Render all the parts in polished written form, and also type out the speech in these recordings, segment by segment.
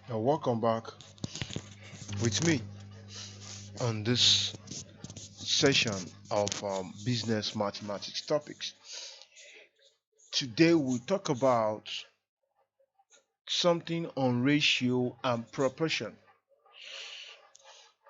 Welcome back with me on this session of business mathematics topics. Today we'll talk about something on ratio and proportion.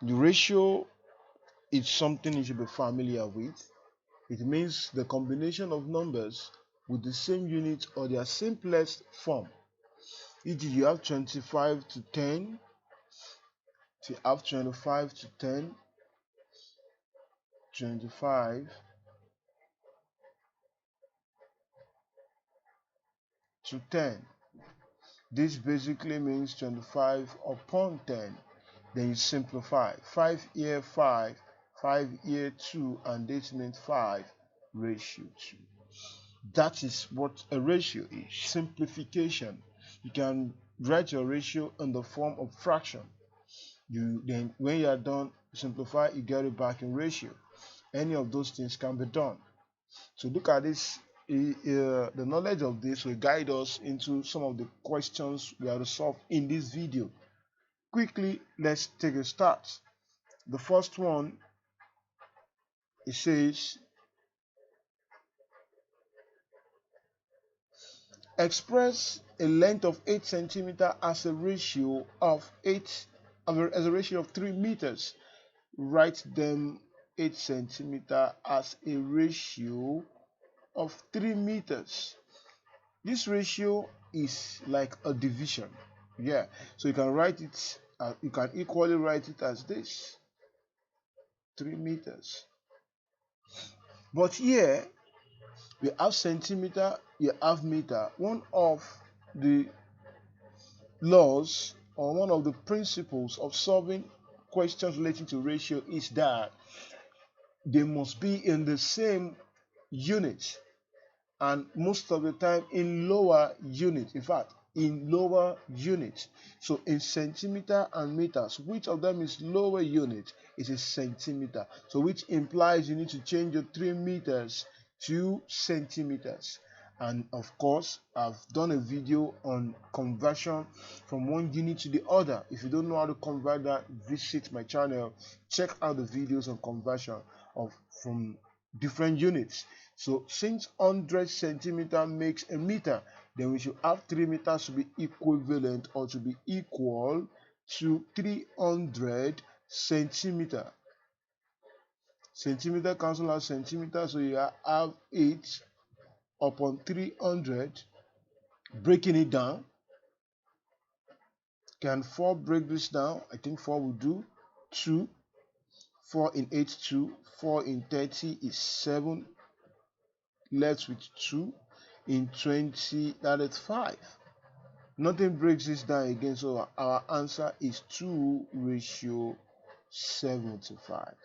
The ratio is something you should be familiar with. It means the combination of numbers with the same unit or their simplest form. E.g., you have 25 to 10, you have 25 to 10, 25 to 10. This basically means 25 upon 10. Then you simplify. 5 here, 5, 5 here, 2, and this means 5 ratio 2. That is what a ratio is. Simplification. You can write your ratio in the form of fraction. Then when you are done, simplify, you get it back in ratio. Any of those things can be done. So look at this. The knowledge of this will guide us into some of the questions we have to solve in this video. Quickly, let's take a start. The first one, it says express a length of 8 centimeters as a ratio of 3 meters. Write them 8 centimeters as a ratio of 3 meters. This ratio is like a division. Yeah, so you can write it, you can equally write it as this, 3 meters. But here, we have centimeter, you have meter. One of the laws or one of the principles of solving questions relating to ratio is that they must be in the same unit, and most of the time in lower unit. In fact, in lower unit. So in centimeter and meters, which of them is lower unit? It is centimeter. So which implies you need to change your 3 meters to centimeters. And of course, I've done a video on conversion from one unit to the other. If you don't know how to convert that, visit my channel. Check out the videos on conversion from different units. So since 100 centimeter makes a meter, then we should have 3 meters to be equivalent or to be equal to 300 centimeter. Centimeter cancel out centimeter, so you have 8 upon 300. Breaking it down, can 4 break this down? I think 4 will do. 2, 4 in 8, 2, 4 in 30 is 7, left with 2 in 20, that is 5. Nothing breaks this down again, so our answer is 2 ratio 75.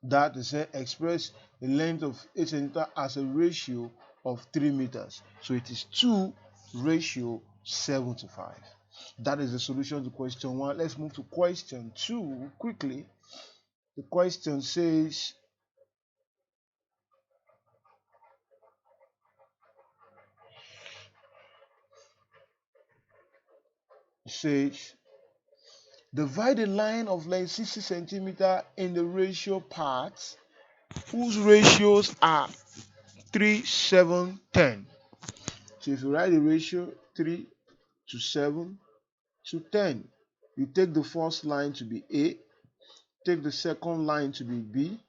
That is express the length of 8 centimeters as a ratio of 3 meters. So it is 2 ratio 75. That is the solution to question 1. Let's move to question 2 quickly. The question says, divide a line of length 60 centimeters in the ratio parts whose ratios are 3, 7, 10. So if you write the ratio 3 to 7 to 10, you take the first line to be A, take the second line to be B,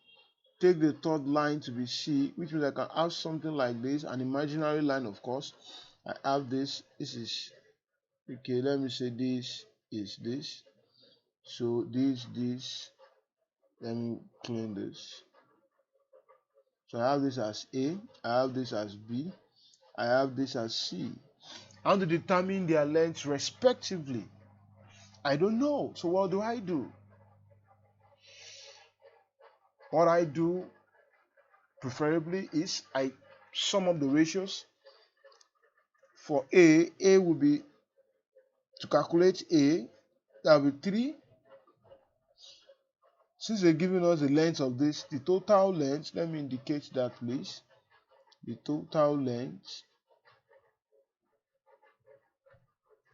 take the third line to be C, which means I can have something like this, an imaginary line, of course. I have this is, okay, let me say this is this. So this, let me clean this. So I have this as A, I have this as B, I have this as C. How to determine their lengths respectively? I don't know. So what do I do? What I do preferably is I sum up the ratios. For A will be, to calculate A, that will be 3. Since they're giving us the length of this, the total length, let me indicate that please. The total length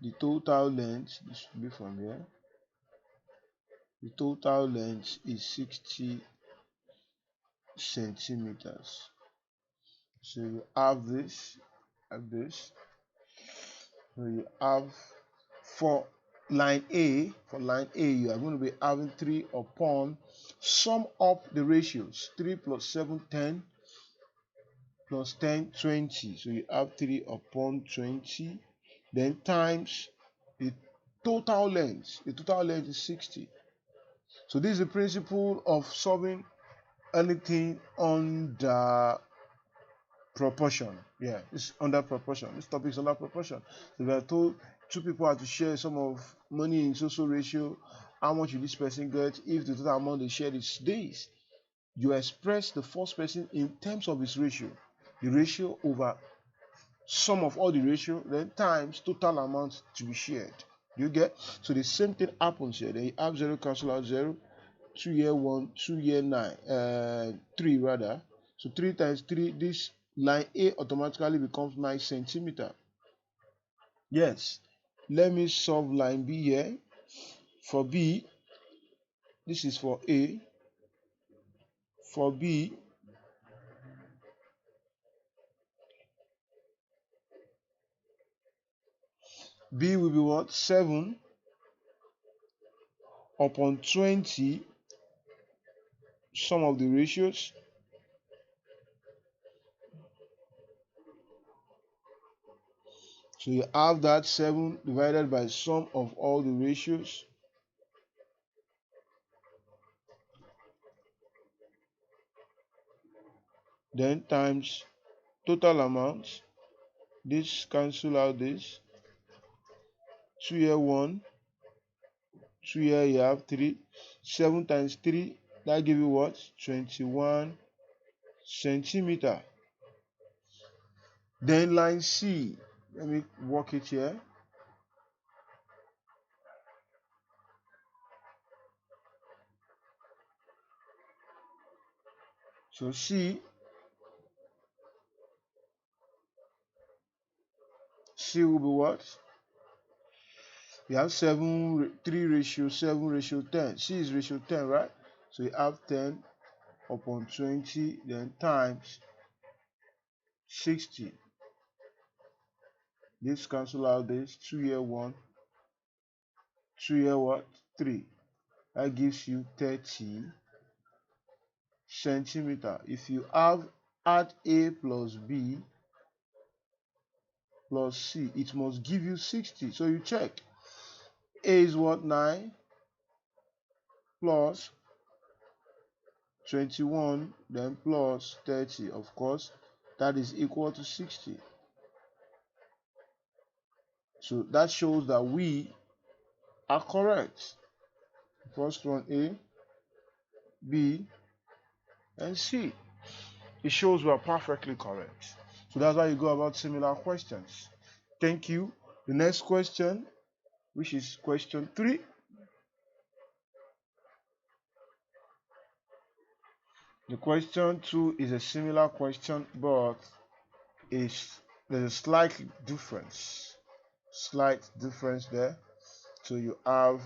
the total length, this should be from here, the total length is 60 centimeters. So you have this, so you have for line A, you are going to be having 3 upon, sum up the ratios, 3 plus 7, 10, plus 10, 20. So you have 3 upon 20, then times the total length. The total length is 60. So this is the principle of solving anything under proportion. Yeah, it's under proportion. This topic is under proportion. So we are told two people have to share some of money in social ratio. How much will this person get if the total amount they share is this? You express the first person in terms of his ratio. The ratio over sum of all the ratio, then times total amount to be shared. You get? So the same thing happens here. Then you have 0 cancel out 0, 2 here 1, 2 here 9, 3 rather. So 3 times 3, this line A automatically becomes 9 centimeter. Yes. Let me solve line B here. For B, this is for A. For B, B will be what? 7 upon 20, sum of the ratios. So you have that 7 divided by sum of all the ratios. Then times total amount. This cancel out this. 2 here 1. 2 here you have 3. 7 times 3, that give you what? 21 centimeter. Then line C. Let me work it here. So C will be what? You have 3 ratio 7 ratio 10. C is ratio 10, right? So you have 10 upon 20, then times 60. This cancel out this. 2 here 1. 2 here what? 3. That gives you 30 centimeter. If you add A plus B plus C, it must give you 60. So you check. A is what? 9 plus 21, then plus 30. Of course, that is equal to 60. So that shows that we are correct. First one A, B, and C. It shows we are perfectly correct. So that's how you go about similar questions. Thank you. The next question, which is question 3. The question 2 is a similar question, but there's a slight difference. Slight difference there. So you have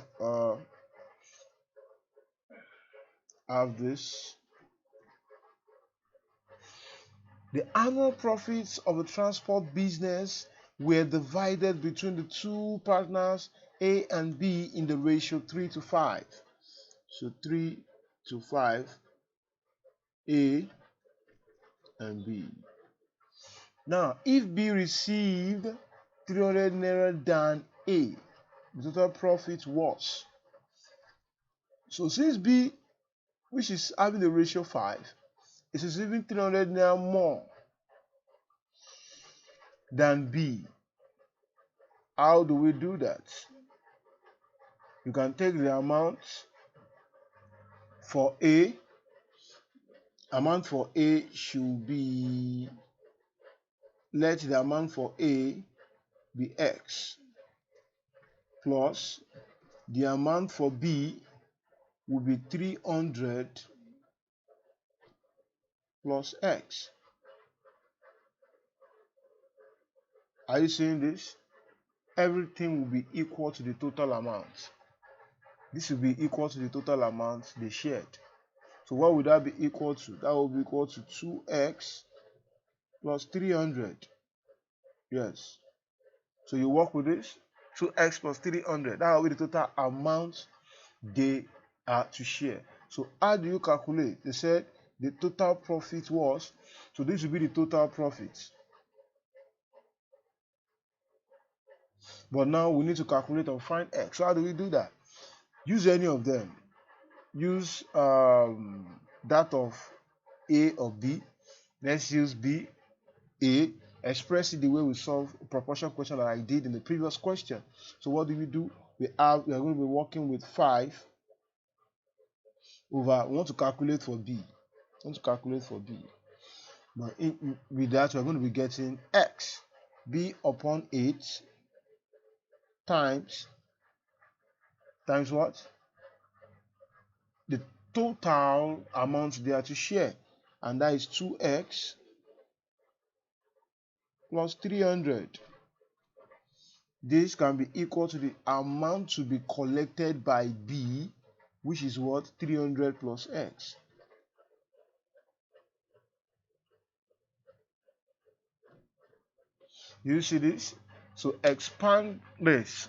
this. The annual profits of the transport business were divided between the two partners A and B in the ratio 3 to 5. So 3 to 5, A and B. Now, if B received 300 naira than A, the total profit was. So since B, which is having the ratio 5, is receiving 300 naira more than B, how do we do that? You can take the amount for A. Amount for A should be, let the amount for A be X, plus the amount for B will be 300 plus X. Are you seeing this? everything will be equal to the total amount. This will be equal to the total amount they shared. So what would that be equal to? That will be equal to 2x plus 300. Yes. So you work with this. 2x plus 300. That will be the total amount they are to share. So how do you calculate? They said the total profit was, so this will be the total profit. But now we need to calculate and find x. So how do we do that? Use any of them. Use that of A or B. Let's use B, A. Express it the way we solve a proportion question that I did in the previous question. So what do? We are going to be working with 5 over, we want to calculate for B. But with that, we're going to be getting x. B upon 8 times what? The total amount they are to share. And that is 2x plus 300. This can be equal to the amount to be collected by B, which is what? 300 plus x. You see this? So expand this.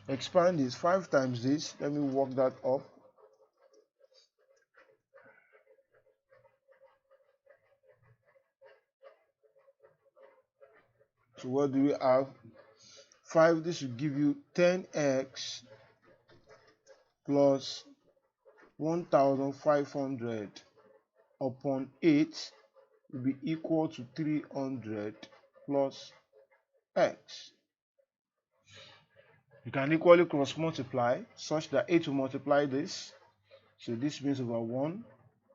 5 times this. Let me work that up. So what do we have? 5, this will give you 10x plus 1500 upon 8 will be equal to 300 plus x. You can equally cross multiply such that 8 will multiply this. So this means over 1.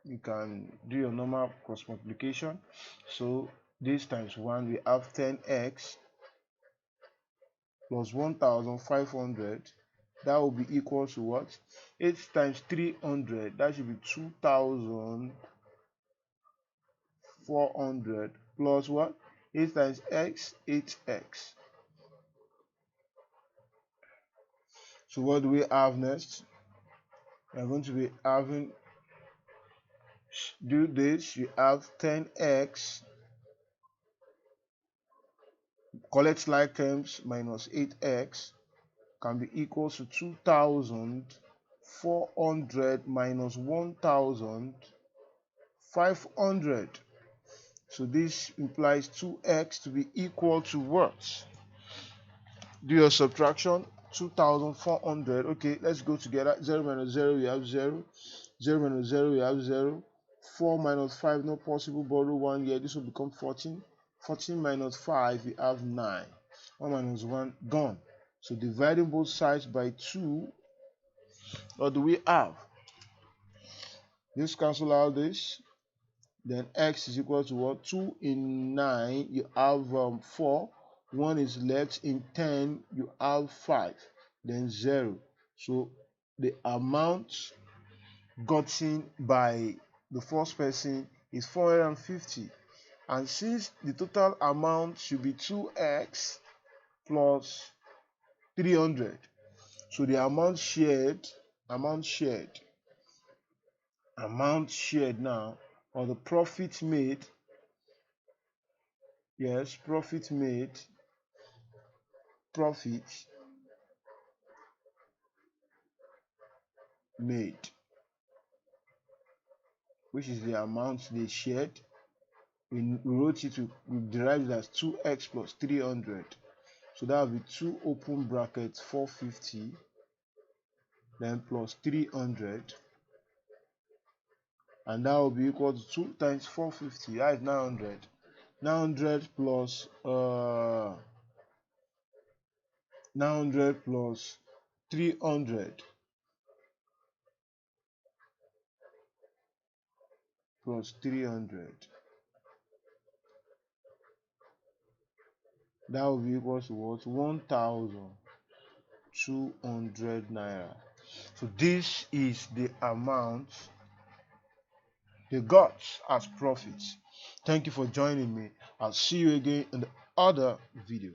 You can do your normal cross multiplication. So this times 1, we have 10x plus 1500. That will be equal to what? 8 times 300. That should be 2400 plus what? 8 times x, 8x. So what do we have next? We are going to be having, do this, you have 10x, collect like terms, minus 8x can be equal to 2400 minus 1500. So this implies 2x to be equal to what? Do your subtraction. 2400. Okay, let's go together. 0 minus 0, we have 0. 0 minus 0, we have 0. 4 minus 5, not possible. Borrow 1 here. This will become 14. 14 minus 5, we have 9. 1 minus 1, gone. So dividing both sides by 2, what do we have? Just cancel out this. Then x is equal to what? 2 in 9, you have 4. 1 is left. In 10, you have 5. Then 0. So the amount gotten by the first person is 450. And since the total amount should be 2x plus 300, so the amount shared now, or the profit made, yes, profit made, which is the amount they shared. We wrote it, we derived it as 2x plus 300. So that will be 2 open brackets 450, then plus 300. And that will be equal to 2 times 450. That is 900. 900 plus 900 plus 300 plus 300. That will be equal to what? 1200 naira. So this is the amount they got as profits. Thank you for joining me. I'll see you again in the other video.